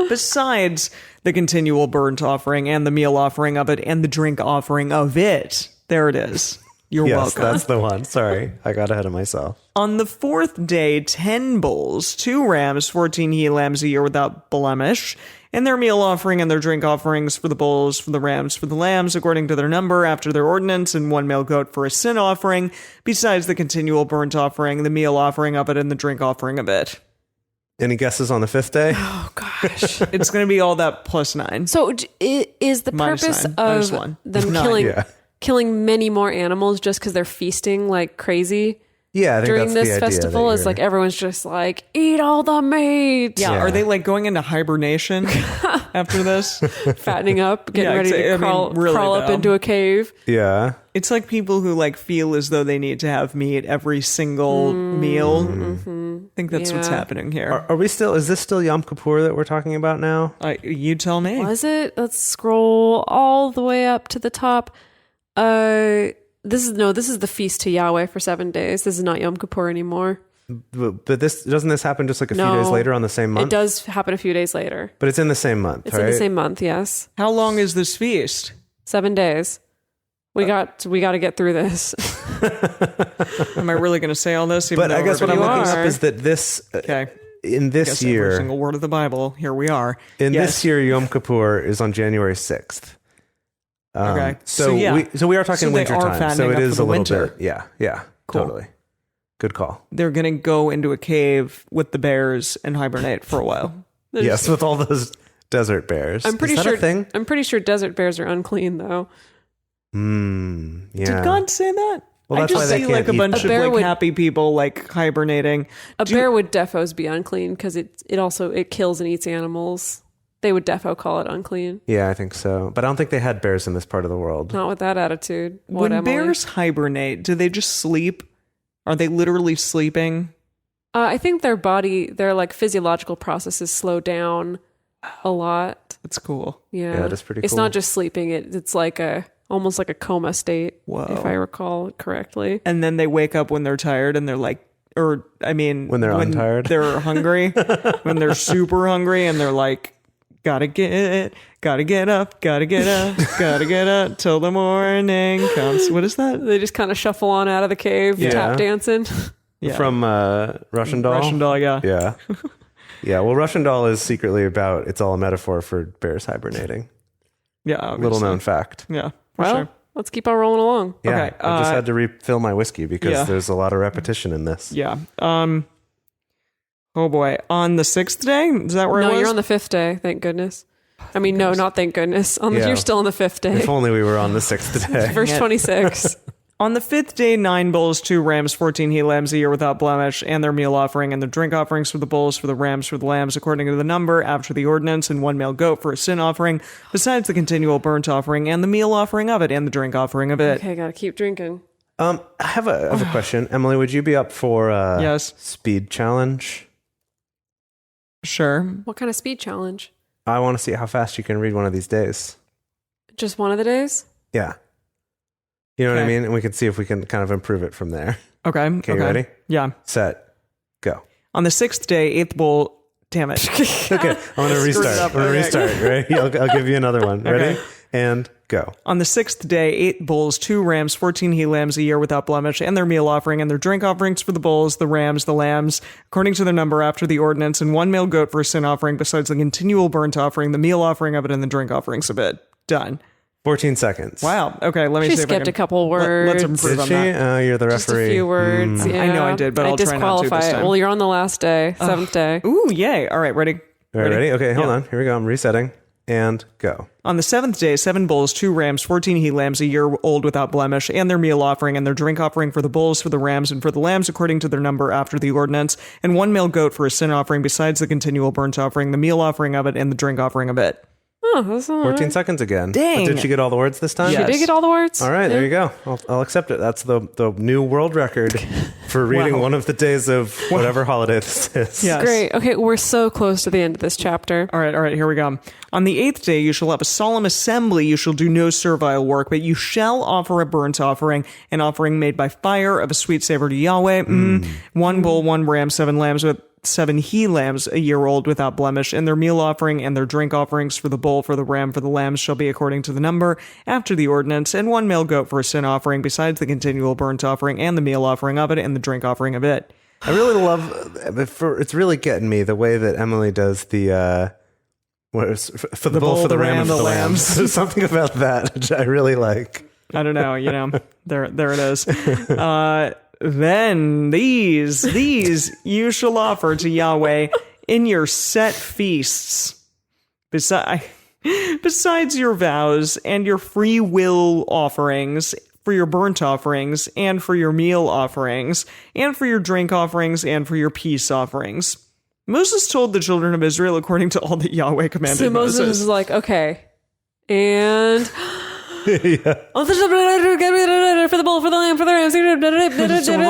Besides the continual burnt offering and the meal offering of it and the drink offering of it. There it is. You're yes, welcome. that's the one. Sorry, I got ahead of myself. On the fourth day, 10 bulls, 2 rams, 14 he-lambs a year without blemish, and their meal offering and their drink offerings for the bulls, for the rams, for the lambs, according to their number, after their ordinance, and 1 male goat for a sin offering, besides the continual burnt offering, the meal offering of it, and the drink offering of it. Any guesses on the 5th day? Oh gosh. It's going to be all that plus 9. So is the Minus purpose 9, minus of 1. them 9. killing many more animals just because they're feasting like crazy Yeah, I think during that's this the idea festival? that Is like everyone's just like, eat all the meat. Yeah, Yeah. are they like going into hibernation after this? Fattening up, getting Yeah, ready to I mean, crawl, really, crawl up though. into a cave. Yeah. It's like people who like feel as though they need to have meat every single meal. I think that's what's Yeah. happening here. Are we still? Is this still Yom Kippur that we're talking about now? You tell me. Was it? Let's scroll all the way up to the top. This is the feast to Yahweh for 7 days. This is not Yom Kippur anymore. But this doesn't this happen just like a few No. days later on the same month? It does happen a few days later. But it's in the same month, It's right? in the same month, yes. How long is this feast? 7 days. We got to get through this. Am I really going to say all this? even But I though guess what I'm everybody looking are. up is that this Okay. in this Guess every year single word of the Bible. Here we are. in Yes. this year Yom Kippur is on January 6th. Okay. So, So, yeah. we are talking So they winter are time. So fattening it up is for a the little winter. bit. Yeah. Cool. Totally. Good call. They're going to go into a cave with the bears and hibernate for a while. Yes, with all those desert bears. I'm pretty is that sure a thing? I'm pretty sure desert bears are unclean though. Yeah. Did God say that? Well, I that's just why they see can't like a eat bunch them. of bear like would- happy people like hibernating. A bear would defos be unclean because it also kills and eats animals. They would defo call it unclean. Yeah, I think so. But I don't think they had bears in this part of the world. Not with that attitude. What, When Emily? bears hibernate, do they just sleep? Are they literally sleeping? I think their like physiological processes slow down a lot. That's cool. Yeah, Yeah, that's pretty It's cool. not just sleeping. It's like almost like a coma state. Whoa. If I recall correctly. And then they wake up when they're tired and they're like, or I mean, When they're untired. they're hungry, when they're super hungry and they're like, gotta get up till the morning comes. What is that? They just kind of shuffle on out of the cave, Yeah. tap dancing. Yeah. From Russian Doll? Russian doll, yeah. Yeah. Yeah, well, Russian Doll is secretly about, it's all a metaphor for bears hibernating. Yeah. Obviously. Little known fact. Yeah. For Well, sure. let's keep on rolling along. Yeah, Okay, I just had to refill my whiskey because yeah. there's a lot of repetition in this. Yeah. Oh boy. On the 6th day? Is that where it No, was? you're on the 5th day. Thank goodness. I mean, no, not thank goodness. Yeah. You're still on the 5th day. If only we were on the 6th day. Verse 26. On the 5th day, 9 bulls, 2 rams, 14 he-lambs a year without blemish, and their meal offering and their drink offerings for the bulls, for the rams, for the lambs, according to the number, after the ordinance, and 1 male goat for a sin offering, besides the continual burnt offering, and the meal offering of it, and the drink offering of it. Okay, gotta keep drinking. I have a question. Emily, would you be up for Yes. speed challenge? Sure. What kind of speed challenge? I want to see how fast you can read one of these days. Just one of the days? Yeah. You know what I Okay. mean? And we can see if we can kind of improve it from there. Okay. Okay, you ready? Yeah. Set. Go. On the 6th day, 8th bull... Damn it. Okay, I'm going to Screwed it restart. up. I'm going to Okay. restart. Ready? I'll give you another one. Ready? Okay. And go. On the 6th day, 8 bulls, 2 rams, 14 he-lambs a year without blemish, and their meal offering and their drink offerings for the bulls, the rams, the lambs, according to their number after the ordinance, and 1 male goat for a sin offering, besides the continual burnt offering, the meal offering of it, and the drink offerings of it. Done. 14 seconds. Wow. Okay, let me She see if I skipped can, a couple words. Let's improve Did on she? that. You're the Just referee. a few words. Yeah. I know I did, but I'll try not to this it. time. Well, you're on the last day, seventh day. Ooh, yay. All right, ready? All right, ready? Okay, hold Yeah. on. Here we go. I'm resetting. And go. On the 7th day, 7 bulls, 2 rams, 14 he lambs, a year old without blemish, and their meal offering and their drink offering for the bulls, for the rams, and for the lambs according to their number after the ordinance, and 1 male goat for a sin offering besides the continual burnt offering, the meal offering of it, and the drink offering of it. Oh, that's all 14 right. seconds again. Dang. But did she get all the words this time? Yes. Did you get all the words? All right, there you go. I'll accept it. That's the new world record for reading Wow. one of the days of whatever holiday this is. Yes. Great. Okay, we're so close to the end of this chapter. All right, here we go. On the 8th day, you shall have a solemn assembly. You shall do no servile work, but you shall offer a burnt offering, an offering made by fire of a sweet savor to Yahweh. 1 bull, 1 ram, 7 lambs with 7 he lambs, a year old without blemish, and their meal offering and their drink offerings for the bull, for the ram, for the lambs shall be according to the number after the ordinance, and 1 male goat for a sin offering, besides the continual burnt offering and the meal offering of it and the drink offering of it. I really love, it's really getting me the way that Emily does the, for the bull, for the ram, and for the lambs. There's something about that which I really like. I don't know, there it is. Then these you shall offer to Yahweh in your set feasts, besides your vows and your free will offerings, for your burnt offerings and for your meal offerings and for your drink offerings and for your peace offerings. Moses told the children of Israel according to all that Yahweh commanded So Moses is like, okay, and for the bull, for the lamb, for the rams. So we're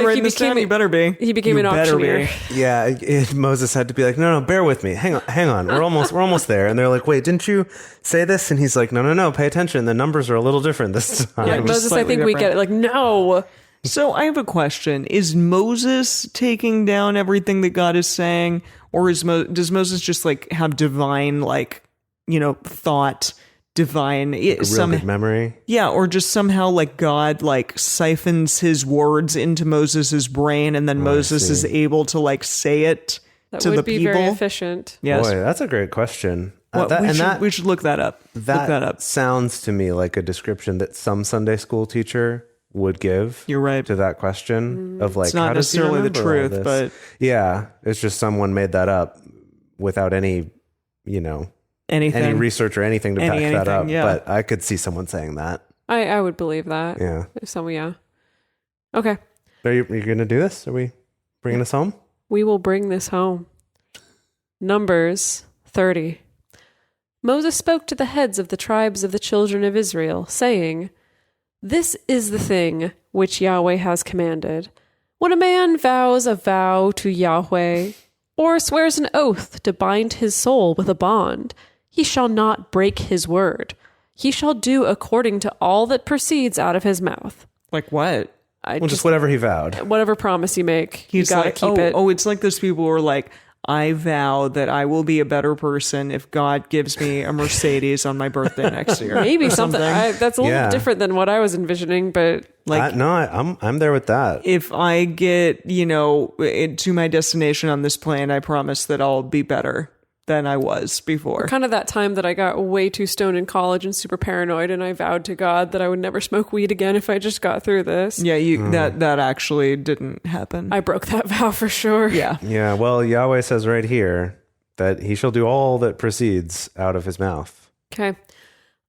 writing this down, you better be. He became an auctioneer. Yeah, Moses had to be like, no, bear with me. Hang on. We're almost there. And they're like, wait, didn't you say this? And he's like, no, pay attention. The numbers are a little different this time. Yeah, Moses, I think we get it. Like, no. So I have a question. Is Moses taking down everything that God is saying? Or does Moses just like have divine, thought, divine Real good memory? Yeah, or just somehow like God like siphons his words into Moses's brain and then Moses is able to like say it to the That would be people. very efficient. Yes. Boy, that's a great question. Well, we should look that up. Look that up. Sounds to me like a description that some Sunday school teacher would give. You're right. To that question of like, It's not how does he necessarily the remember all truth, this? but yeah, it's just someone made that up without any, anything. any research or anything to back that up. yeah. But I could see someone saying that. I would believe that. Yeah. Yeah. Okay. Are you going to do this? Are we bringing us home? We will bring this home. Numbers 30. Moses spoke to the heads of the tribes of the children of Israel, saying, "This is the thing which Yahweh has commanded. When a man vows a vow to Yahweh, or swears an oath to bind his soul with a bond, he shall not break his word. He shall do according to all that proceeds out of his mouth." Like what? Just whatever he vowed. Whatever promise you make, you gotta like, keep it. Oh, it's like those people who are like, I vow that I will be a better person if God gives me a Mercedes on my birthday next year. Maybe or something. That's a little different than what I was envisioning, but Like, I'm there with that. if I get, to my destination on this plane, I promise that I'll be better than I was before. kind of that time that I got way too stoned in college and super paranoid, and I vowed to God that I would never smoke weed again if I just got through this. Yeah, that actually didn't happen. I broke that vow for sure. Yeah. Yeah, well, Yahweh says right here that he shall do all that proceeds out of his mouth. Okay.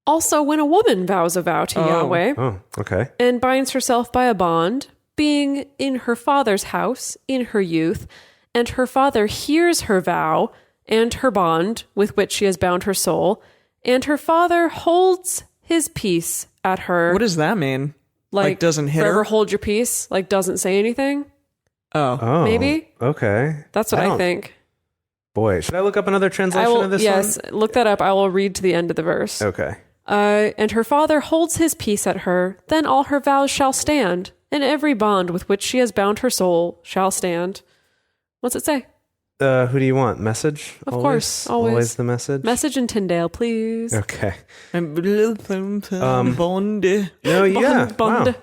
Also, when a woman vows a vow to Yahweh Oh, okay. and binds herself by a bond, being in her father's house in her youth, and her father hears her vow and her bond with which she has bound her soul, and her father holds his peace at her. What does that mean? Like doesn't hit forever her? hold your peace, like doesn't say anything? Oh. Maybe? Okay. That's what I don't- think. Boy, should I look up another I translation will, of this yes, one? look that up. I will read to the end of the verse. Okay. And her father holds his peace at her, then all her vows shall stand, and every bond with which she has bound her soul shall stand. What's it say? Who do you want? Message? Of course, always. Always the message? Message in Tyndale, please. Okay. Bond. No, yeah. Bond. Wow.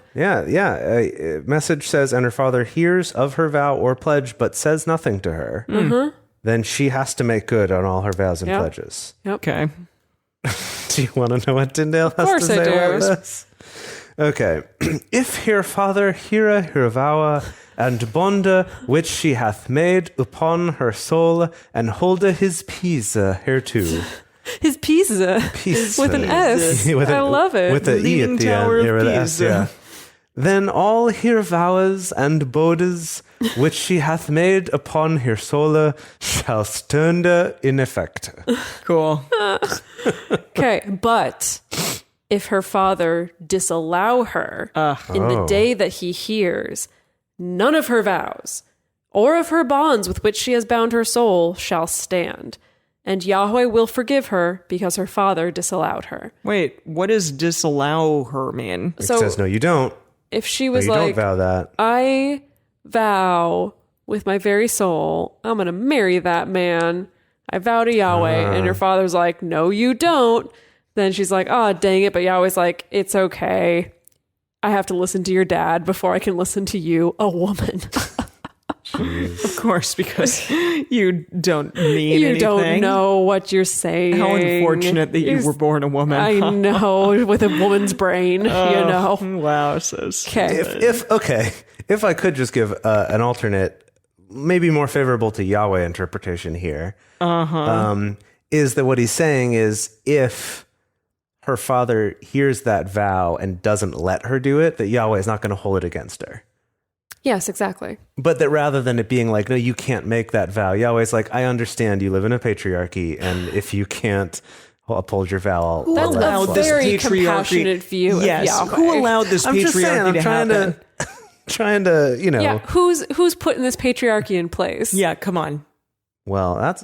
Yeah. Message says, and her father hears of her vow or pledge, but says nothing to her. Mm-hmm. Then she has to make good on all her vows and Yep. pledges. Yep. Okay. Do you want to know what Tyndale has to course I say do. about this? Okay. If her father hear her vow and bonde which she hath made upon her soul, and holde his peace hereto. His pizza. Peace. With an S. I love it. With the E Leaning at the Tower end. of With the S, Pisa. yeah. Then all her vows and bodes which she hath made upon her soul shall stand in effect. Cool. Okay, but if her father disallow her in the day that he hears, none of her vows or of her bonds with which she has bound her soul shall stand. And Yahweh will forgive her because her father disallowed her. Wait, what does disallow her mean? It So says, no, you don't. if she No, was you like, don't vow that. I vow with my very soul, I'm going to marry that man. I vow to Yahweh. And her father's like, no, you don't. Then she's like, oh, dang it. But Yahweh's like, it's okay. I have to listen to your dad before I can listen to you, a woman. Of course, because you don't mean You anything. don't know what you're saying. How unfortunate that you You're- were born a woman. I know, with a woman's brain, you know. Wow, so stupid. Okay. If I could just give an alternate, maybe more favorable to Yahweh interpretation here, is that what he's saying is if her father hears that vow and doesn't let her do it, that Yahweh is not going to hold it against her. Yes, exactly. But that rather than it being like, no, you can't make that vow, Yahweh's like, I understand you live in a patriarchy, and if you can't uphold your vow, I'll That's let it a fly. very compassionate view of Yes, Yahweh. who allowed this I'm patriarchy just saying, I'm to trying happen? to, trying to, you know. Yeah, who's putting this patriarchy in place? Yeah, come on. Well, that's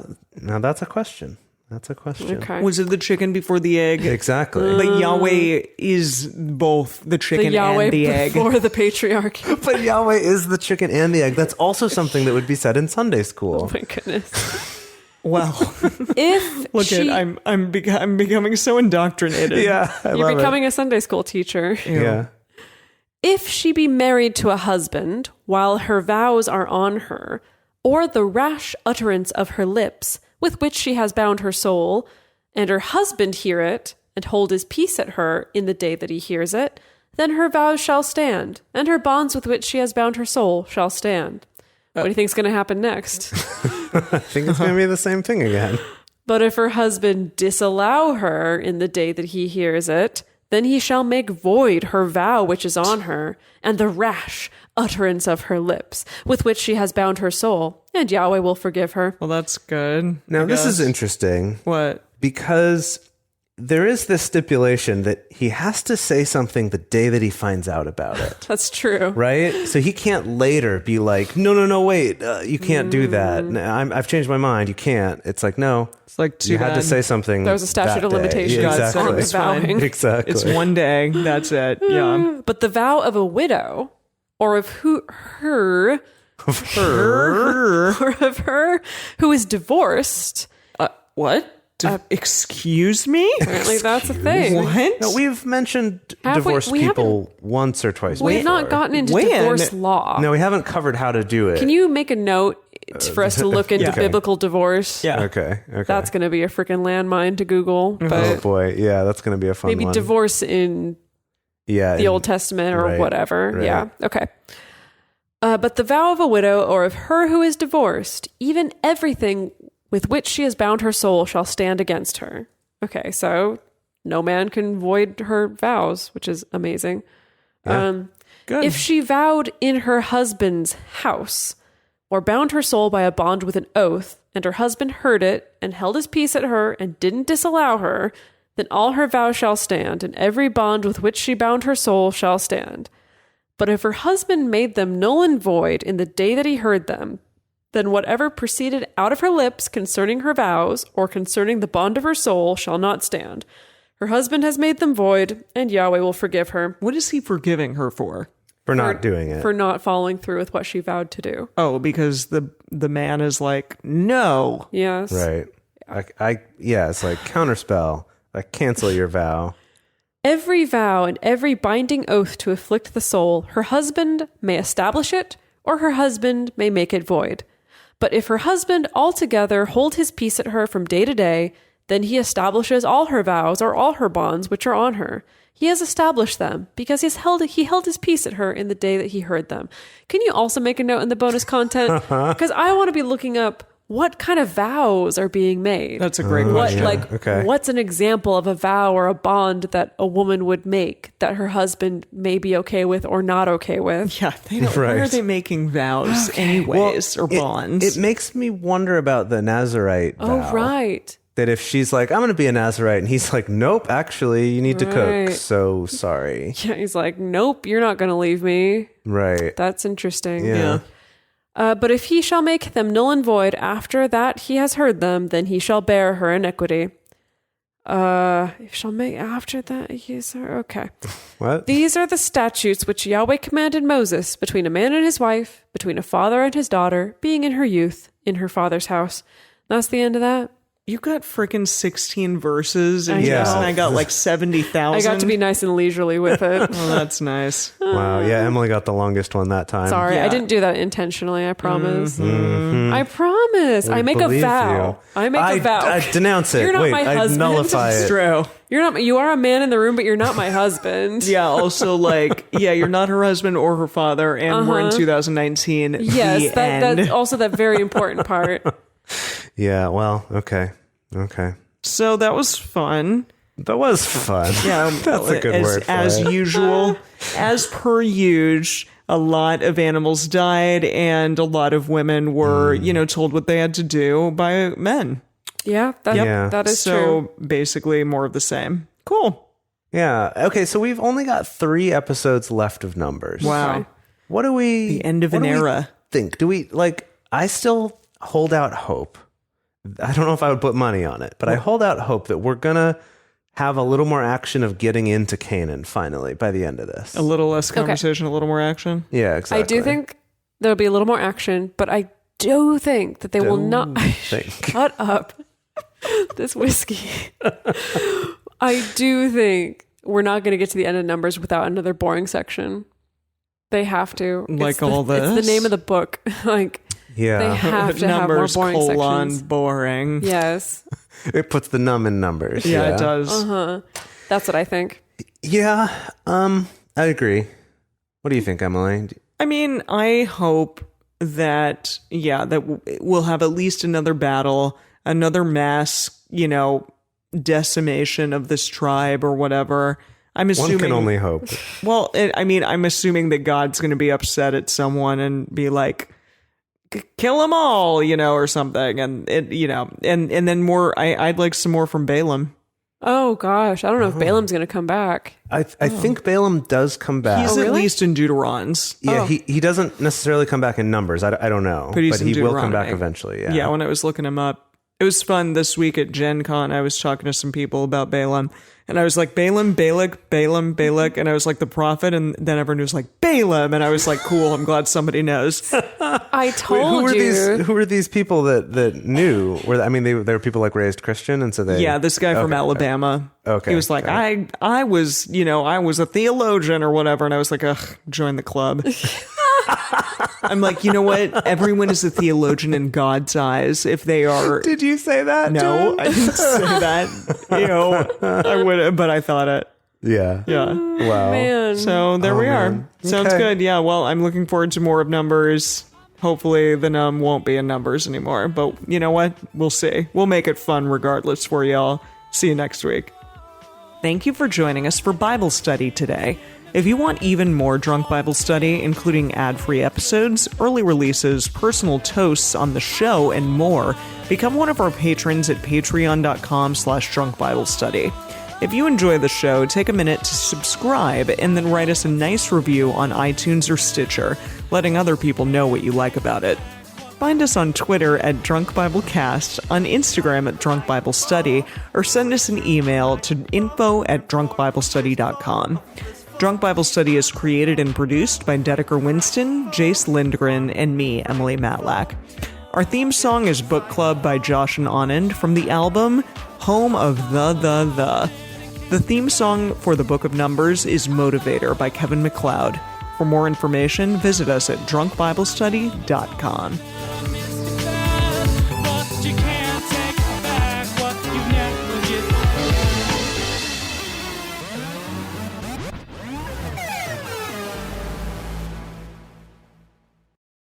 a question. That's a question. Okay. Was it the chicken before the egg? Exactly. But Yahweh is both the The chicken Yahweh and the egg. before the patriarchy. But Yahweh is the chicken and the egg. That's also something that would be said in Sunday Oh school. my goodness. Wow. If Look she, at I'm becoming so indoctrinated. Yeah, I you're love becoming a Sunday school teacher. it. Yeah. If she be married to a husband while her vows are on her, or the rash utterance of her lips with which she has bound her soul, and her husband hear it, and hold his peace at her in the day that he hears it, then her vows shall stand, and her bonds with which she has bound her soul shall stand. What do you think's going to happen next? I think it's going to be the same thing again. But if her husband disallow her in the day that he hears it, then he shall make void her vow which is on her, and the rash utterance of her lips, with which she has bound her soul, and Yahweh will forgive her. Well, that's good. Now, I this is guess. interesting What? because there is this stipulation that he has to say something the day that he finds out about it. That's true. Right? So he can't later be like, no, wait, you can't do that. No, I've changed my mind. You can't. It's like, no. It's like too You had to bad. say something. There was a statute that of day. limitations Yeah, God, exactly. it's fine. vowing. Exactly. It's one day. That's it. Yeah. But the vow of a widow, or of her who is divorced, What? Excuse me? apparently that's a thing. What? No, we've mentioned Have we- divorced we people once or twice We've before. not gotten into When? divorce law. No, we haven't covered how to do it. Can you make a note for us to look into Yeah. biblical divorce? Yeah. Okay. That's going to be a freaking landmine to Google. Oh But boy, yeah, that's going to be a fun maybe one. divorce in Yeah, the Old Testament or right, whatever. right. Yeah. Okay. But the vow of a widow or of her who is divorced, even everything with which she has bound her soul shall stand against her. Okay, so no man can void her vows, which is amazing. Good. If she vowed in her husband's house, or bound her soul by a bond with an oath, and her husband heard it, and held his peace at her, and didn't disallow her, then all her vows shall stand, and every bond with which she bound her soul shall stand. But if her husband made them null and void in the day that he heard them, then whatever proceeded out of her lips concerning her vows, or concerning the bond of her soul, shall not stand. Her husband has made them void, and Yahweh will forgive her. What is he forgiving her for? for not doing it. For not following through with what she vowed to do. Oh, because the man is like, no. Yes. Right. Yeah, it's like counterspell. Like cancel your vow. Every vow and every binding oath to afflict the soul, her husband may establish it, or her husband may make it void. But if her husband altogether hold his peace at her from day to day, Then he establishes all her vows or all her bonds which are on her. He has established them because he held his peace at her in the day that he heard them. Can you also make a note in the bonus content? Because I want to be looking up what kind of vows are being made. That's a great question. What's an example of a vow or a bond that a woman would make that her husband may be okay with or not okay with? Yeah, they don't. Right. Why are they making vows anyways, or bonds? It makes me wonder about the Nazarite vow. Oh, right. That if she's like, I'm going to be a Nazarite, and he's like, nope, actually, you need to cook. Right. So sorry. Yeah, he's like, nope, you're not going to leave me. Right. That's interesting. Yeah. But if he shall make them null and void after that he has heard them, then he shall bear her iniquity. If shall make after that he's okay. What? These are the statutes which Yahweh commanded Moses between a man and his wife, between a father and his daughter, being in her youth, in her father's house. That's the end of that. You got freaking 16 verses, and I Jess know. and I got like 70,000. I got to be nice and leisurely with it. Oh, that's nice. Wow. Yeah, Emily got the longest one that time. Sorry, Yeah. I didn't do that intentionally. I promise. I promise. I make a believe vow. you. I make a vow. I denounce it. You're not Wait, my I husband. nullify It's it. true. You're not. You are a man in the room, but you're not my husband. Yeah, also, like, yeah, you're not her husband or her father, and we're in 2019. Yes, the end. that's also that very important part. Yeah, well, okay. Okay. So that was fun. That was fun. Yeah, That's a good word for as it. usual, as per usual, a lot of animals died, and a lot of women were, told what they had to do by men. Yeah, Yeah. that is So true. basically, more of the same. Cool. Yeah. Okay, so we've only got 3 episodes left of Numbers. Wow. What do we... The end of what an do we era. think? Do we, I still hold out hope. I don't know if I would put money on it, but I hold out hope that we're going to have a little more action of getting into Canaan finally by the end of this. A little less conversation, a little more action. Yeah, exactly. I do think there'll be a little more action, but I do think that they will not. Shut up. This whiskey. I do think we're not going to get to the end of Numbers without another boring section. They have to. Like It's all this? It's the name of the book. They Yeah. have to have more Numbers, boring sections. boring. Yes. It puts the numb in numbers. Yeah, it does. That's what I think. Yeah, I agree. What do you think, Emily? I mean, I hope that, we'll have at least another battle, another mass, decimation of this tribe or whatever. I'm assuming. One can only hope. Well, I'm assuming that God's going to be upset at someone and be like, kill them all, or something. And and then more, I'd like some more from Balaam. Oh gosh, I don't know if Balaam's going to come back. I think Balaam does come back. He's at really? least in Deuterons. Yeah, he doesn't necessarily come back in Numbers. I don't know. But he's in he will come back Deuteronomy. eventually. Yeah. Yeah, when I was looking him up, it was fun this week at Gen Con. I was talking to some people about Balaam, and I was like, Balaam, Balak, Balaam, Balak, and I was like, the prophet, and then everyone was like, Balaam, and I was like, cool, I'm glad somebody knows. I told you. Who were these people that knew? They were people like raised Christian, and so they. Yeah, this guy from Alabama. Okay, He was like, okay. I was a theologian or whatever, and I was like, ugh, join the club. I'm like, you know what? Everyone is a theologian in God's eyes if they are. Did you say that? No, I didn't say that. I would, but I thought it. Yeah. Yeah. Wow. Man. So there we are. man. Sounds Okay. good. Yeah. Well, I'm looking forward to more of Numbers. Hopefully the num won't be in Numbers anymore. But you know what? We'll see. We'll make it fun regardless for y'all. See you next week. Thank you for joining us for Bible study today. If you want even more Drunk Bible Study, including ad-free episodes, early releases, personal toasts on the show, and more, become one of our patrons at patreon.com/drunkbiblestudy. If you enjoy the show, take a minute to subscribe and then write us a nice review on iTunes or Stitcher, letting other people know what you like about it. Find us on Twitter at DrunkBibleCast, on Instagram at DrunkBibleStudy, or send us an email to info@drunkbiblestudy.com. Drunk Bible Study is created and produced by Dedeker Winston, Jace Lindgren, and me, Emily Matlack. Our theme song is Book Club by Josh and Anand from the album Home of the. The theme song for the Book of Numbers is Motivator by Kevin MacLeod. For more information, visit us at drunkbiblestudy.com.